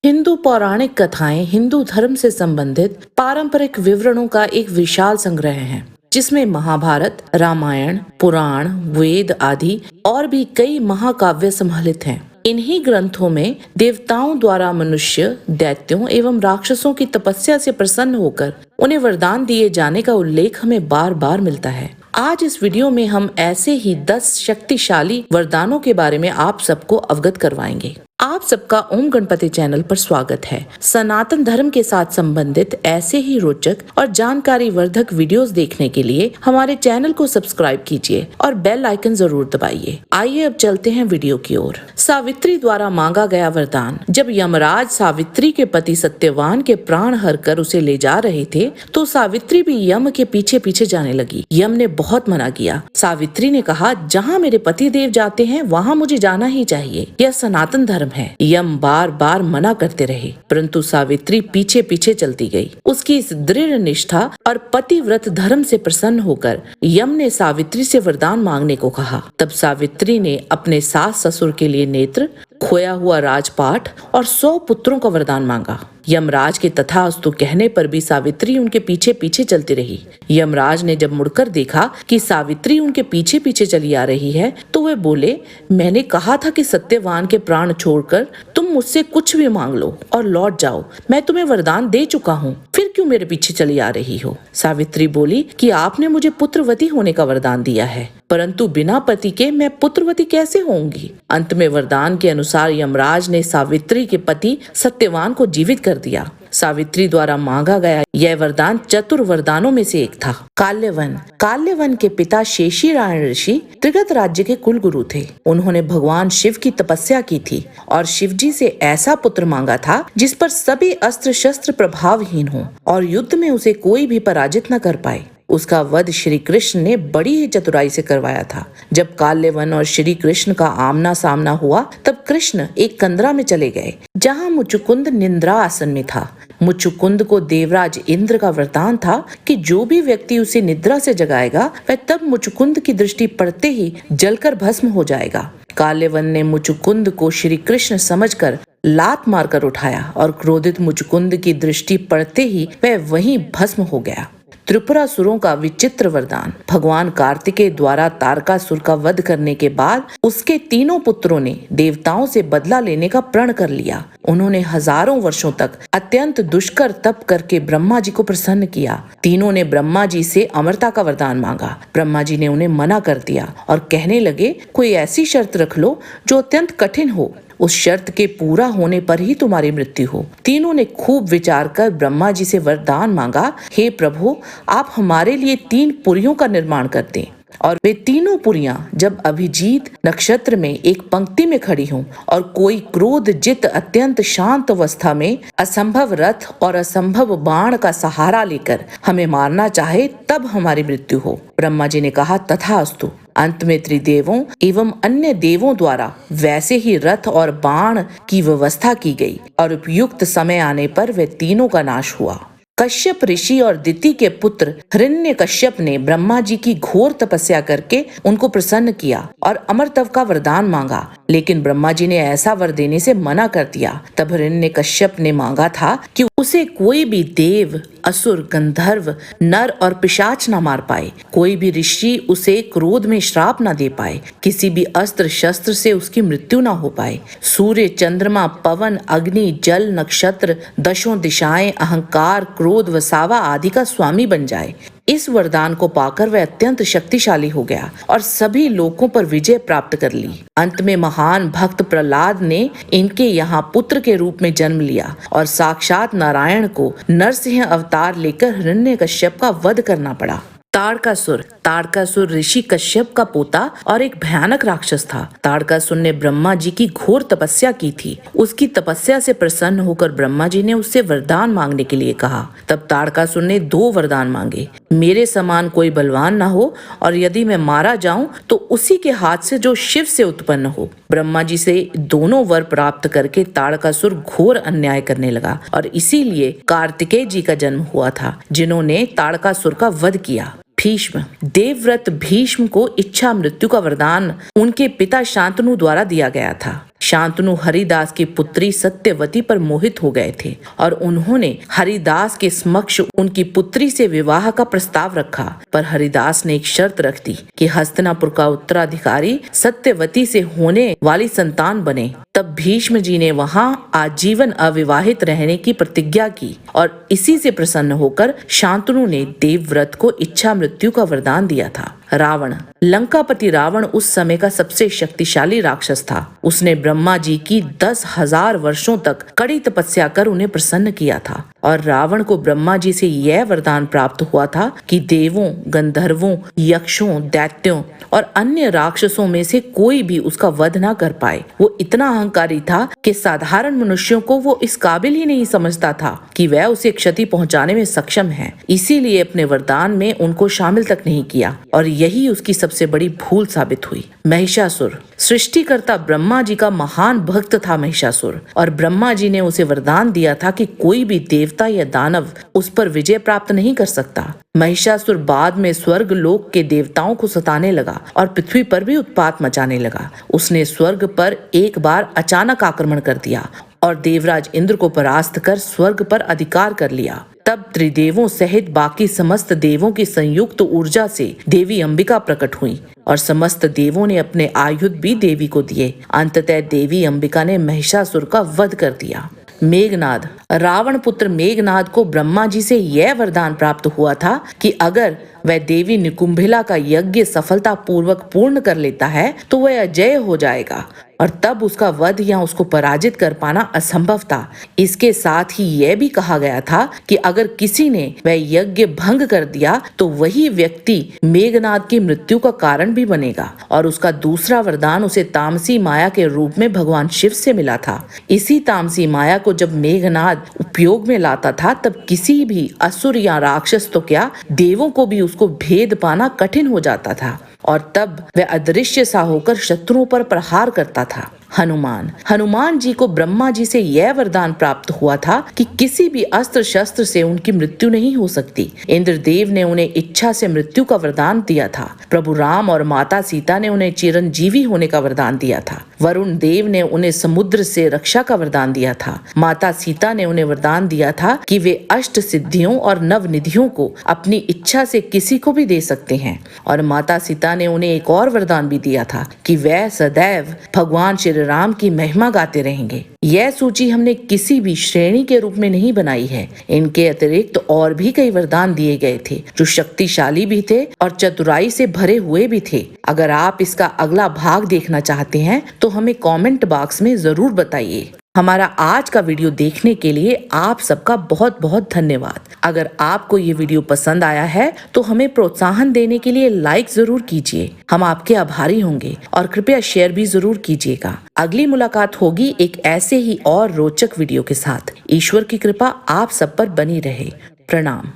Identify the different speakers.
Speaker 1: हिंदू पौराणिक कथाएं हिंदू धर्म से संबंधित पारंपरिक विवरणों का एक विशाल संग्रह है, जिसमें महाभारत, रामायण, पुराण, वेद आदि और भी कई महाकाव्य सम्मिलित हैं। इन्हीं ग्रंथों में देवताओं द्वारा मनुष्य, दैत्यों एवं राक्षसों की तपस्या से प्रसन्न होकर उन्हें वरदान दिए जाने का उल्लेख हमें बार बार मिलता है। आज इस वीडियो में हम ऐसे ही 10 शक्तिशाली वरदानों के बारे में आप सबको अवगत करवाएंगे। आप सबका ओम गणपति चैनल पर स्वागत है। सनातन धर्म के साथ संबंधित ऐसे ही रोचक और जानकारी वर्धक वीडियोस देखने के लिए हमारे चैनल को सब्सक्राइब कीजिए और बेल आइकन जरूर दबाइए। आइए अब चलते हैं वीडियो की ओर। सावित्री द्वारा मांगा गया वरदान। जब यमराज सावित्री के पति सत्यवान के प्राण हरकर उसे ले जा रहे थे, तो सावित्री भी यम के पीछे पीछे जाने लगी। यम ने बहुत मना किया। सावित्री ने कहा, जहाँ मेरे पति देव जाते हैं वहाँ मुझे जाना ही चाहिए, यह सनातन धर्म है। यम बार बार मना करते रहे, परंतु सावित्री पीछे पीछे चलती गई। उसकी इस दृढ़ निष्ठा और पतिव्रत धर्म से प्रसन्न होकर यम ने सावित्री से वरदान मांगने को कहा। तब सावित्री ने अपने सास ससुर के लिए नेत्र, खोया हुआ राजपाट और 100 पुत्रों का वरदान मांगा। यमराज के तथास्तु कहने पर भी सावित्री उनके पीछे पीछे चलती रही। यमराज ने जब मुड़कर देखा कि सावित्री उनके पीछे पीछे चली आ रही है, तो वे बोले, मैंने कहा था कि सत्यवान के प्राण छोड़कर तुम मुझसे कुछ भी मांग लो और लौट जाओ। मैं तुम्हें वरदान दे चुका हूँ, फिर क्यों मेरे पीछे चली आ रही हो? सावित्री बोली कि आपने मुझे पुत्रवती होने का वरदान दिया है, परंतु बिना पति के मैं पुत्रवती कैसे होंगी? अंत में वरदान के अनुसार यमराज ने सावित्री के पति सत्यवान को जीवित कर दिया। सावित्री द्वारा मांगा गया यह वरदान चतुर वरदानों में से एक था। काल्यवन। काल्यवन के पिता शेषीरायण ऋषि त्रिगत राज्य के कुलगुरु थे। उन्होंने भगवान शिव की तपस्या की थी और शिवजी से ऐसा पुत्र मांगा था जिस पर सभी अस्त्र शस्त्र प्रभावहीन हो और युद्ध में उसे कोई भी पराजित न कर पाए। उसका वध श्री कृष्ण ने बड़ी ही चतुराई से करवाया था। जब काल्यवन और श्री कृष्ण का आमना सामना हुआ, तब कृष्ण एक कंदरा में चले गए, जहाँ मुचुकुंद निंद्रा आसन में था। मुचुकुंद को देवराज इंद्र का वरदान था कि जो भी व्यक्ति उसे निद्रा से जगाएगा, वह तब मुचुकुंद की दृष्टि पड़ते ही जलकर भस्म हो जाएगा। काल्यवन ने मुचुकुंद को श्री कृष्ण समझकर लात मारकर उठाया और क्रोधित मुचुकुंद की दृष्टि पड़ते ही वह वहीं भस्म हो गया। त्रिपुरासुरों का विचित्र वरदान। भगवान कार्तिकेय द्वारा तारकासुर का वध करने के बाद उसके तीनों पुत्रों ने देवताओं से बदला लेने का प्रण कर लिया। उन्होंने हजारों वर्षों तक अत्यंत दुष्कर तप करके ब्रह्मा जी को प्रसन्न किया। तीनों ने ब्रह्मा जी से अमरता का वरदान मांगा। ब्रह्मा जी ने उन्हें मना कर दिया और कहने लगे, कोई ऐसी शर्त रख लो जो अत्यंत कठिन हो, उस शर्त के पूरा होने पर ही तुम्हारी मृत्यु हो। तीनों ने खूब विचार कर ब्रह्मा जी से वरदान मांगा, हे प्रभु, आप हमारे लिए 3 पुरियों का निर्माण कर दें। और वे तीनों पुरियां जब अभिजीत नक्षत्र में एक पंक्ति में खड़ी हों और कोई क्रोध जित अत्यंत शांत अवस्था में असंभव रथ और असंभव बाण का सहारा लेकर हमें मारना चाहे, तब हमारी मृत्यु हो। ब्रह्मा जी ने कहा, तथास्तु। अंत में त्रिदेवों एवं अन्य देवों द्वारा वैसे ही रथ और बाण की व्यवस्था की गई और उपयुक्त समय आने पर वे तीनों का नाश हुआ। कश्यप ऋषि और दिति के पुत्र हिरण्यकश्यप ने ब्रह्मा जी की घोर तपस्या करके उनको प्रसन्न किया और अमरत्व का वरदान मांगा, लेकिन ब्रह्मा जी ने ऐसा वर देने से मना कर दिया। तब हिरण्यकश्यप ने मांगा था कि उसे कोई भी देव, असुर, गंधर्व, नर और पिशाच न मार पाए, कोई भी ऋषि उसे क्रोध में श्राप न दे पाए, किसी भी अस्त्र शस्त्र से उसकी मृत्यु न हो पाए, सूर्य, चंद्रमा, पवन, अग्नि, जल, नक्षत्र, दशों दिशाएं, अहंकार, क्रोध, वसावा आदि का स्वामी बन जाए। इस वरदान को पाकर वह अत्यंत शक्तिशाली हो गया और सभी लोकों पर विजय प्राप्त कर ली। अंत में महान भक्त प्रहलाद ने इनके यहाँ पुत्र के रूप में जन्म लिया और साक्षात नारायण को नरसिंह अवतार लेकर हिरण्यकश्यप का वध करना पड़ा। ताड़कासुर। ताड़कासुर ऋषि कश्यप का पोता और एक भयानक राक्षस था। ताड़कासुर ने ब्रह्मा जी की घोर तपस्या की थी। उसकी तपस्या से प्रसन्न होकर ब्रह्मा जी ने उससे वरदान मांगने के लिए कहा। तब ताड़कासुर ने 2 वरदान मांगे, मेरे समान कोई बलवान न हो और यदि मैं मारा जाऊं तो उसी के हाथ से जो शिव से उत्पन्न हो। ब्रह्मा जी से दोनों वर प्राप्त करके ताड़कासुर घोर अन्याय करने लगा और इसीलिए कार्तिकेय जी का जन्म हुआ था, जिन्होंने ताड़कासुर का वध किया। भीष्म। देवव्रत भीष्म को इच्छा मृत्यु का वरदान उनके पिता शांतनु द्वारा दिया गया था। शांतनु हरिदास की पुत्री सत्यवती पर मोहित हो गए थे और उन्होंने हरिदास के समक्ष उनकी पुत्री से विवाह का प्रस्ताव रखा, पर हरिदास ने एक शर्त रख दी कि हस्तिनापुर का उत्तराधिकारी सत्यवती से होने वाली संतान बने। तब भीष्म जी ने वहां आजीवन अविवाहित रहने की प्रतिज्ञा की और इसी से प्रसन्न होकर शांतनु ने देवव्रत को इच्छा मृत्यु का वरदान दिया था। रावण। लंकापति रावण उस समय का सबसे शक्तिशाली राक्षस था। उसने ब्रह्मा जी की 10,000 वर्षों तक कड़ी तपस्या कर उन्हें प्रसन्न किया था और रावण को ब्रह्मा जी से यह वरदान प्राप्त हुआ था कि देवों, गंधर्वों, यक्षों, दैत्यों और अन्य राक्षसों में से कोई भी उसका वध न कर पाए। वो इतना अहंकारी था कि साधारण मनुष्यों को वो इस काबिल ही नहीं समझता था कि वह उसे क्षति पहुंचाने में सक्षम है। इसीलिए अपने वरदान में उनको शामिल तक नहीं किया और यही उसकी सबसे बड़ी भूल साबित हुई। महिषासुर। सृष्टिकर्ता ब्रह्मा जी का महान भक्त था महिषासुर और ब्रह्मा जी ने उसे वरदान दिया था कि कोई भी देवता या दानव उस पर विजय प्राप्त नहीं कर सकता। महिषासुर बाद में स्वर्ग लोक के देवताओं को सताने लगा और पृथ्वी पर भी उत्पात मचाने लगा। उसने स्वर्ग पर एक बार अचानक आक्रमण कर दिया और देवराज इंद्र को परास्त कर स्वर्ग पर अधिकार कर लिया। तब त्रिदेवों सहित बाकी समस्त देवों की संयुक्त ऊर्जा से देवी अंबिका प्रकट हुई और समस्त देवों ने अपने आयुध भी देवी को दिए। अंततः देवी अंबिका ने महिषासुर का वध कर दिया। मेघनाद। रावण पुत्र मेघनाद को ब्रह्मा जी से यह वरदान प्राप्त हुआ था कि अगर वह देवी निकुंभिला का यज्ञ सफलता पूर्वक पूर्ण कर लेता है तो वह अजय हो जाएगा और तब उसका वध या उसको पराजित कर पाना असंभव था। इसके साथ ही यह भी कहा गया था कि अगर किसी ने वह यज्ञ भंग कर दिया तो वही व्यक्ति मेघनाद की मृत्यु का कारण भी बनेगा और उसका दूसरा वरदान उसे तामसी माया के रूप में भगवान शिव से मिला था। इसी तामसी माया को जब मेघनाद उपयोग में लाता था तब किसी भी असुर या राक्षस तो क्या, देवों को भी उसको भेद पाना कठिन हो जाता था और तब वह अदृश्य सा होकर शत्रुओं पर प्रहार करता था। हनुमान। हनुमान जी को ब्रह्मा जी से यह वरदान प्राप्त हुआ था कि किसी भी अस्त्र शस्त्र से उनकी मृत्यु नहीं हो सकती। इंद्रदेव ने उन्हें इच्छा से मृत्यु का वरदान दिया था। प्रभु राम और माता सीता ने उन्हें चिरंजीवी होने का वरदान दिया था। वरुण देव ने उन्हें समुद्र से रक्षा का वरदान दिया था। माता सीता ने उन्हें वरदान दिया था कि वे अष्ट सिद्धियों और नव निधियों को अपनी इच्छा से किसी को भी दे सकते हैं और माता सीता ने उन्हें एक और वरदान भी दिया था कि वह सदैव भगवान श्री राम की महिमा गाते रहेंगे। यह सूची हमने किसी भी श्रेणी के रूप में नहीं बनाई है। इनके अतिरिक्त और भी कई वरदान दिए गए थे जो शक्तिशाली भी थे और चतुराई से भरे हुए भी थे। अगर आप इसका अगला भाग देखना चाहते हैं तो हमें कमेंट बॉक्स में जरूर बताइए। हमारा आज का वीडियो देखने के लिए आप सबका बहुत बहुत धन्यवाद। अगर आपको ये वीडियो पसंद आया है तो हमें प्रोत्साहन देने के लिए लाइक जरूर कीजिए। हम आपके आभारी होंगे और कृपया शेयर भी जरूर कीजिएगा। अगली मुलाकात होगी एक ऐसे ही और रोचक वीडियो के साथ। ईश्वर की कृपा आप सब पर बनी रहे। प्रणाम।